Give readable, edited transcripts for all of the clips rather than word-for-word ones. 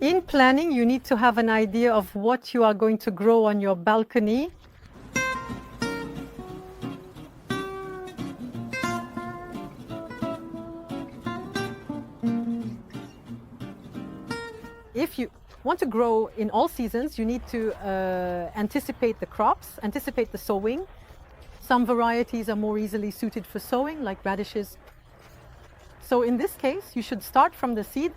In planning, you need to have an idea of what you are going to grow on your balcony. If you want to grow in all seasons, you need to anticipate the crops, anticipate the sowing. Some varieties are more easily suited for sowing, like radishes. So in this case, you should start from the seed.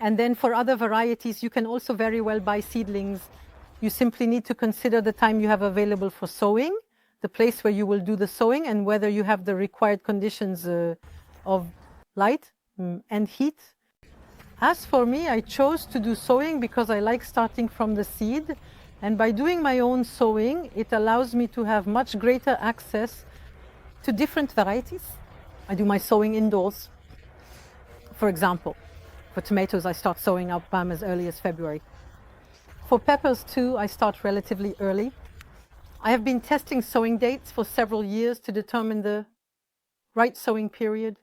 And then for other varieties, you can also very well buy seedlings. You simply need to consider the time you have available for sowing, the place where you will do the sowing, and whether you have the required conditions of light and heat. As for me, I chose to do sowing because I like starting from the seed. And by doing my own sowing, it allows me to have much greater access to different varieties. I do my sowing indoors. For example, for tomatoes, I start sowing up as early as February. For peppers too, I start relatively early. I have been testing sowing dates for several years to determine the right sowing period.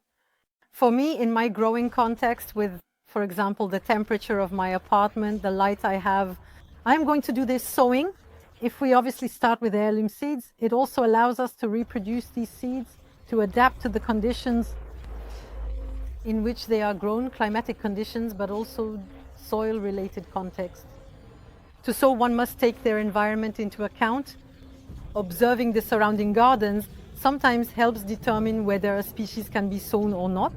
For me, in my growing context with, for example, the temperature of my apartment, the light I have, I'm going to do this sowing. If we obviously start with heirloom seeds, it also allows us to reproduce these seeds, to adapt to the conditions in which they are grown, climatic conditions, but also soil-related context. To sow, one must take their environment into account. Observing the surrounding gardens sometimes helps determine whether a species can be sown or not.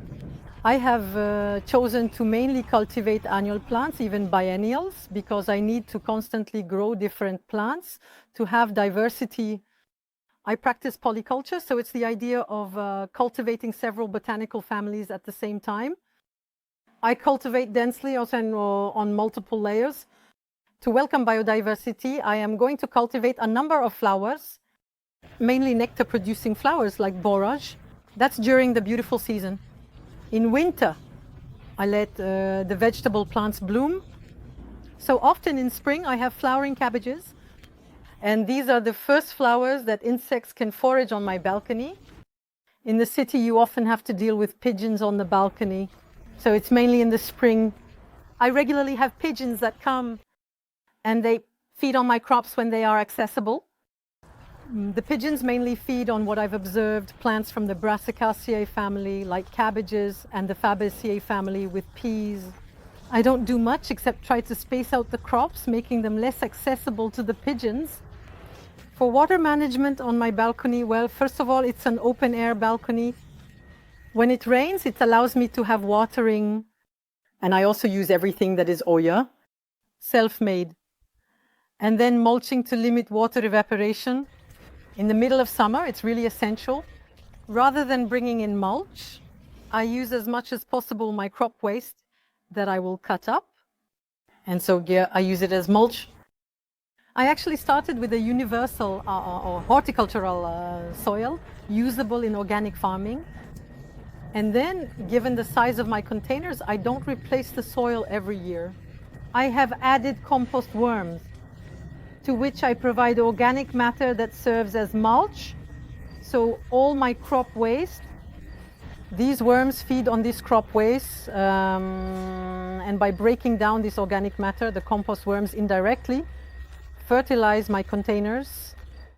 I have chosen to mainly cultivate annual plants, even biennials, because I need to constantly grow different plants to have diversity. I practice polyculture, so it's the idea of cultivating several botanical families at the same time. I cultivate densely, also on multiple layers. To welcome biodiversity, I am going to cultivate a number of flowers, mainly nectar-producing flowers like borage. That's during the beautiful season. In winter, I let the vegetable plants bloom. So often in spring, I have flowering cabbages. And these are the first flowers that insects can forage on my balcony. In the city, you often have to deal with pigeons on the balcony. So it's mainly in the spring. I regularly have pigeons that come and they feed on my crops when they are accessible. The pigeons mainly feed on what I've observed, plants from the Brassicaceae family, like cabbages, and the Fabaceae family with peas. I don't do much except try to space out the crops, making them less accessible to the pigeons. For water management on my balcony, well, first of all, it's an open-air balcony. When it rains, it allows me to have watering, and I also use everything that is Oya, self-made. And then mulching to limit water evaporation. In the middle of summer, it's really essential. Rather than bringing in mulch, I use as much as possible my crop waste that I will cut up. And so I use it as mulch. I actually started with a universal or horticultural soil, usable in organic farming. And then, given the size of my containers, I don't replace the soil every year. I have added compost worms, to which I provide organic matter that serves as mulch. So all my crop waste, these worms feed on this crop waste, and by breaking down this organic matter, the compost worms indirectly fertilize my containers